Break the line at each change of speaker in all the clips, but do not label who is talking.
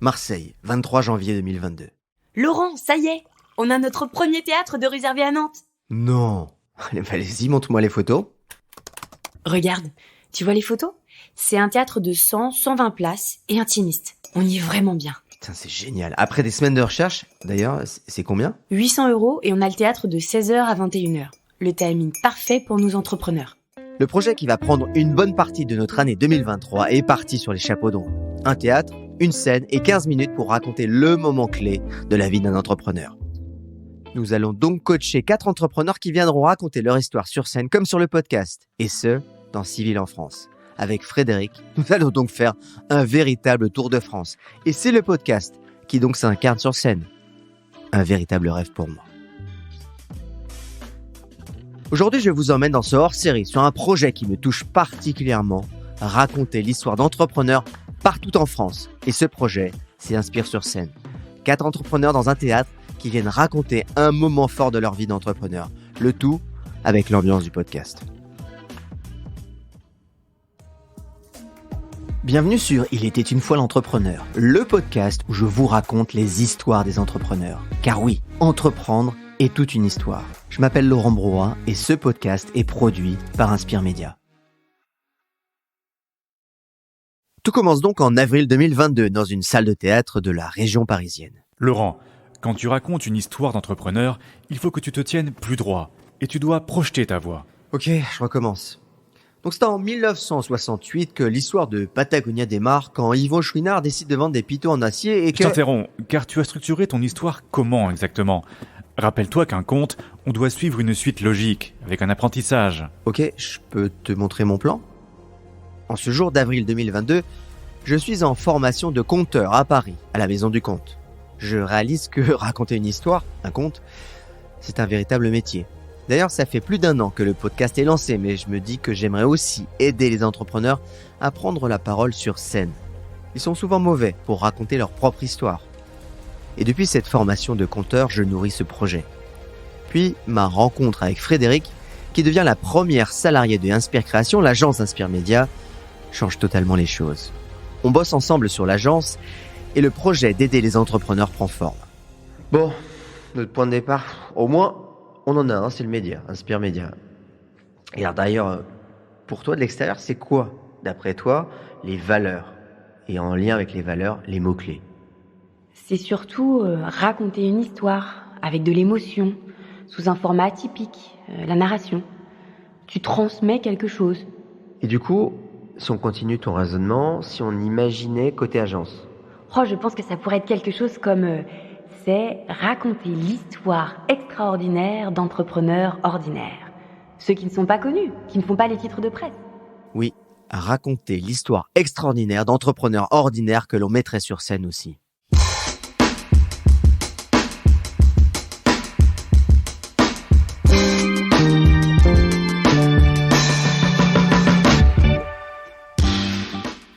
Marseille, 23 janvier 2022.
Laurent, ça y est, on a notre premier théâtre de réservé à Nantes.
Non. Allez-y, montre-moi les photos.
Regarde, tu vois les photos ? C'est un théâtre de 120 places et intimiste. On y est vraiment bien.
Putain, c'est génial. Après des semaines de recherche, d'ailleurs, c'est combien ?
800 € et on a le théâtre de 16h à 21h. Le timing parfait pour nous entrepreneurs.
Le projet qui va prendre une bonne partie de notre année 2023 est parti sur les chapeaux de roue. Un théâtre, une scène et 15 minutes pour raconter le moment clé de la vie d'un entrepreneur. Nous allons donc coacher 4 entrepreneurs qui viendront raconter leur histoire sur scène comme sur le podcast. Et ce, dans 6 villes en France. Avec Frédéric, nous allons donc faire un véritable tour de France. Et c'est le podcast qui donc s'incarne sur scène. Un véritable rêve pour moi. Aujourd'hui, je vous emmène dans ce hors-série sur un projet qui me touche particulièrement, raconter l'histoire d'entrepreneurs partout en France. Et ce projet, c'est Inspire sur scène. 4 entrepreneurs dans un théâtre qui viennent raconter un moment fort de leur vie d'entrepreneur. Le tout avec l'ambiance du podcast. Bienvenue sur Il était une fois l'entrepreneur, le podcast où je vous raconte les histoires des entrepreneurs. Car oui, entreprendre est toute une histoire. Je m'appelle Laurent Brouat et ce podcast est produit par Inspire Média. Tout commence donc en avril 2022 dans une salle de théâtre de la région parisienne.
Laurent, quand tu racontes une histoire d'entrepreneur, il faut que tu te tiennes plus droit et tu dois projeter ta voix.
Ok, je recommence. Donc c'est en 1968 que l'histoire de Patagonia démarre quand Yvon Chouinard décide de vendre des pitos en acier et que...
Je t'interromps, car tu as structuré ton histoire comment exactement ? Rappelle-toi qu'un conte, on doit suivre une suite logique, avec un apprentissage.
Ok, je peux te montrer mon plan ? En ce jour d'avril 2022, je suis en formation de conteur à Paris, à la Maison du Conte. Je réalise que raconter une histoire, un conte, c'est un véritable métier. D'ailleurs, ça fait plus d'1 an que le podcast est lancé, mais je me dis que j'aimerais aussi aider les entrepreneurs à prendre la parole sur scène. Ils sont souvent mauvais pour raconter leur propre histoire. Et depuis cette formation de conteur, je nourris ce projet. Puis, ma rencontre avec Frédéric, qui devient la première salariée de Inspire Création, l'agence Inspire Média, change totalement les choses. On bosse ensemble sur l'agence et le projet d'aider les entrepreneurs prend forme. Bon, notre point de départ, au moins, on en a un, c'est le média, Inspire Média. Et alors d'ailleurs, pour toi de l'extérieur, c'est quoi, d'après toi, les valeurs ? Et en lien avec les valeurs, les mots-clés.
C'est surtout raconter une histoire avec de l'émotion, sous un format atypique, la narration. Tu transmets quelque chose.
Et du coup, si on continue ton raisonnement, si on imaginait côté agence ?
Oh, je pense que ça pourrait être quelque chose comme... c'est raconter l'histoire extraordinaire d'entrepreneurs ordinaires. Ceux qui ne sont pas connus, qui ne font pas les titres de presse.
Oui, raconter l'histoire extraordinaire d'entrepreneurs ordinaires que l'on mettrait sur scène aussi.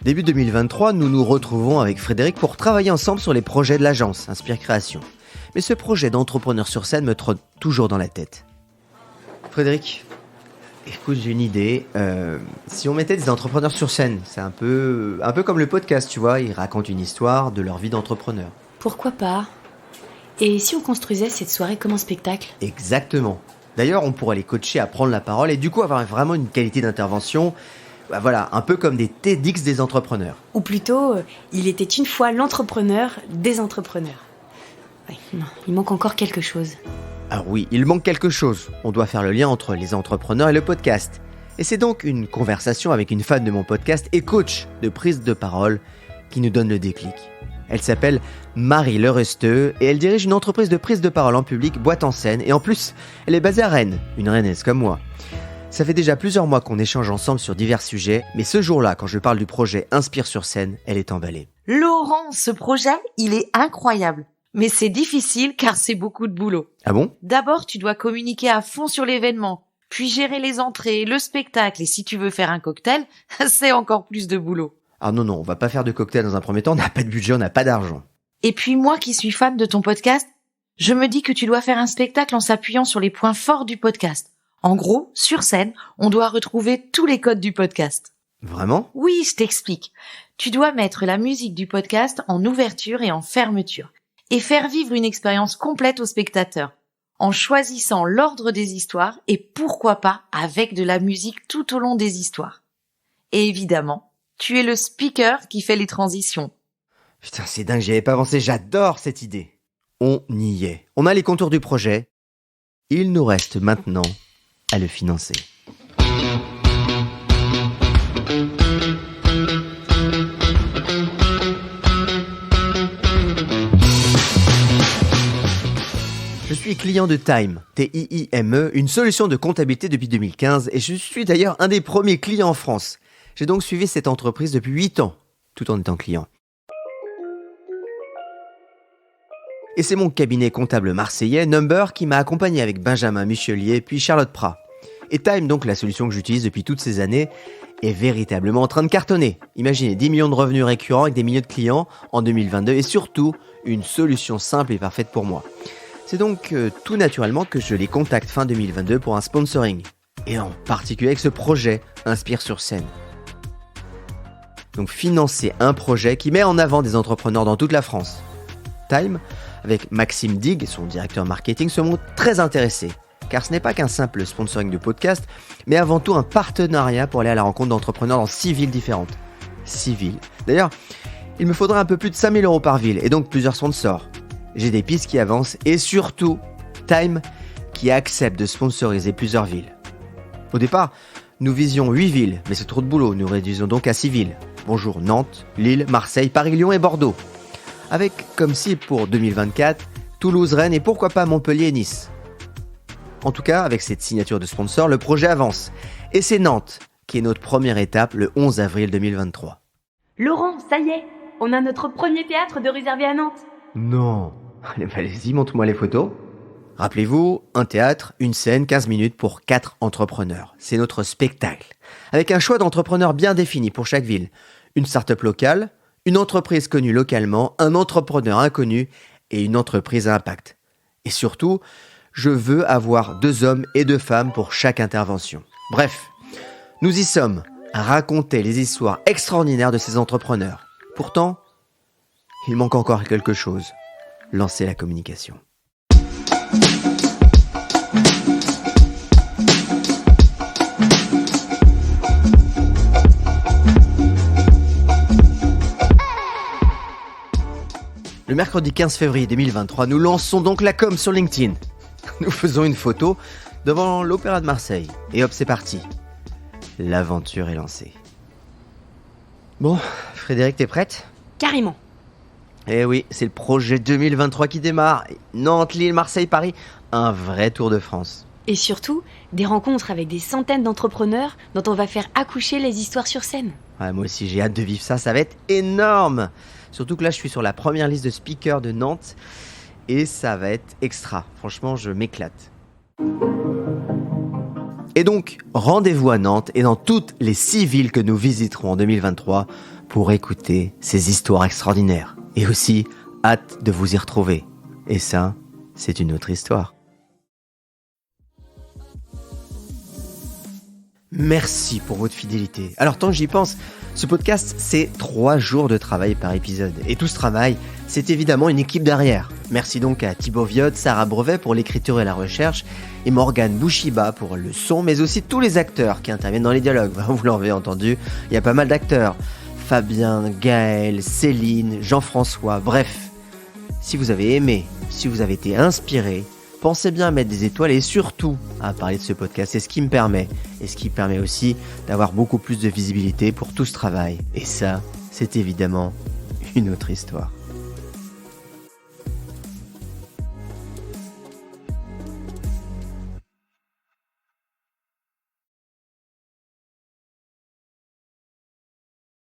Début 2023, nous nous retrouvons avec Frédéric pour travailler ensemble sur les projets de l'agence Inspire Création. Mais ce projet d'entrepreneur sur scène me trotte toujours dans la tête. Frédéric, écoute, j'ai une idée. Si on mettait des entrepreneurs sur scène, c'est un peu comme le podcast, tu vois, ils racontent une histoire de leur vie d'entrepreneur.
Pourquoi pas ? Et si on construisait cette soirée comme un spectacle ?
Exactement. D'ailleurs, on pourrait les coacher à prendre la parole et du coup avoir vraiment une qualité d'intervention. Voilà, un peu comme des TEDx des entrepreneurs.
Ou plutôt, il était une fois l'entrepreneur des entrepreneurs. Oui, non, il manque encore quelque chose.
Ah oui, il manque quelque chose. On doit faire le lien entre les entrepreneurs et le podcast. Et c'est donc une conversation avec une fan de mon podcast et coach de prise de parole qui nous donne le déclic. Elle s'appelle Marie Leresteux et elle dirige une entreprise de prise de parole en public, Boîte en scène. Et en plus, elle est basée à Rennes, une rennaise comme moi. Ça fait déjà plusieurs mois qu'on échange ensemble sur divers sujets, mais ce jour-là, quand je parle du projet Inspire sur scène, elle est emballée.
Laurent, ce projet, il est incroyable. Mais c'est difficile car c'est beaucoup de boulot.
Ah bon ?
D'abord, tu dois communiquer à fond sur l'événement, puis gérer les entrées, le spectacle, et si tu veux faire un cocktail, c'est encore plus de boulot.
Ah non, on va pas faire de cocktail dans un premier temps, on n'a pas de budget, on n'a pas d'argent.
Et puis moi qui suis fan de ton podcast, je me dis que tu dois faire un spectacle en s'appuyant sur les points forts du podcast. En gros, sur scène, on doit retrouver tous les codes du podcast.
Vraiment ?
Oui, je t'explique. Tu dois mettre la musique du podcast en ouverture et en fermeture et faire vivre une expérience complète aux spectateurs en choisissant l'ordre des histoires et pourquoi pas avec de la musique tout au long des histoires. Et évidemment, tu es le speaker qui fait les transitions.
Putain, c'est dingue, j'y avais pas pensé, j'adore cette idée. On y est. On a les contours du projet. Il nous reste maintenant à le financer. Je suis client de Time, T-I-I-M-E, une solution de comptabilité depuis 2015 et je suis d'ailleurs un des premiers clients en France. J'ai donc suivi cette entreprise depuis 8 ans, tout en étant client. Et c'est mon cabinet comptable marseillais, Number, qui m'a accompagné avec Benjamin Michelier puis Charlotte Prat. Et Time, donc la solution que j'utilise depuis toutes ces années, est véritablement en train de cartonner. Imaginez 10 millions de revenus récurrents avec des milliers de clients en 2022 et surtout une solution simple et parfaite pour moi. C'est donc tout naturellement que je les contacte fin 2022 pour un sponsoring. Et en particulier avec ce projet Inspire sur scène. Donc financer un projet qui met en avant des entrepreneurs dans toute la France. Time, avec Maxime Dig, son directeur marketing, se montre très intéressé. Car ce n'est pas qu'un simple sponsoring de podcast, mais avant tout un partenariat pour aller à la rencontre d'entrepreneurs dans 6 villes différentes. 6 villes. D'ailleurs, il me faudra un peu plus de 5 000 € par ville et donc plusieurs sponsors. J'ai des pistes qui avancent et surtout, Time qui accepte de sponsoriser plusieurs villes. Au départ, nous visions 8 villes, mais c'est trop de boulot, nous réduisons donc à 6 villes. Bonjour Nantes, Lille, Marseille, Paris, Lyon et Bordeaux. Avec comme cible pour 2024, Toulouse, Rennes et pourquoi pas Montpellier et Nice. En tout cas, avec cette signature de sponsor, le projet avance. Et c'est Nantes qui est notre première étape le 11 avril 2023.
Laurent, ça y est, on a notre premier théâtre de réservé à Nantes.
Non. Allez-y, montre-moi les photos. Rappelez-vous, un théâtre, une scène, 15 minutes pour 4 entrepreneurs. C'est notre spectacle. Avec un choix d'entrepreneurs bien défini pour chaque ville. Une start-up locale, une entreprise connue localement, un entrepreneur inconnu et une entreprise à impact. Et surtout, je veux avoir 2 hommes et 2 femmes pour chaque intervention. Bref, nous y sommes à raconter les histoires extraordinaires de ces entrepreneurs. Pourtant, il manque encore quelque chose. Lancer la communication. Le mercredi 15 février 2023, nous lançons donc la com sur LinkedIn. Nous faisons une photo devant l'Opéra de Marseille. Et hop, c'est parti. L'aventure est lancée. Bon, Frédéric, t'es prête ?
Carrément.
Eh oui, c'est le projet 2023 qui démarre. Nantes, Lille, Marseille, Paris. Un vrai tour de France.
Et surtout, des rencontres avec des centaines d'entrepreneurs dont on va faire accoucher les histoires sur scène.
Ouais, moi aussi, j'ai hâte de vivre ça. Ça va être énorme. Surtout que là, je suis sur la première liste de speakers de Nantes. Et ça va être extra. Franchement, je m'éclate. Et donc, rendez-vous à Nantes et dans toutes les 6 villes que nous visiterons en 2023 pour écouter ces histoires extraordinaires. Et aussi, hâte de vous y retrouver. Et ça, c'est une autre histoire. Merci pour votre fidélité. Alors, tant que j'y pense, ce podcast, c'est 3 jours de travail par épisode. Et tout ce travail, c'est évidemment une équipe derrière. Merci donc à Thibaut Viode, Sarah Brevet pour l'écriture et la recherche, et Morgane Bouchiba pour le son, mais aussi tous les acteurs qui interviennent dans les dialogues. Vous l'avez entendu, il y a pas mal d'acteurs. Fabien, Gaël, Céline, Jean-François, bref. Si vous avez aimé, si vous avez été inspiré, pensez bien à mettre des étoiles et surtout à parler de ce podcast. C'est ce qui me permet. Et ce qui permet aussi d'avoir beaucoup plus de visibilité pour tout ce travail. Et ça, c'est évidemment une autre histoire.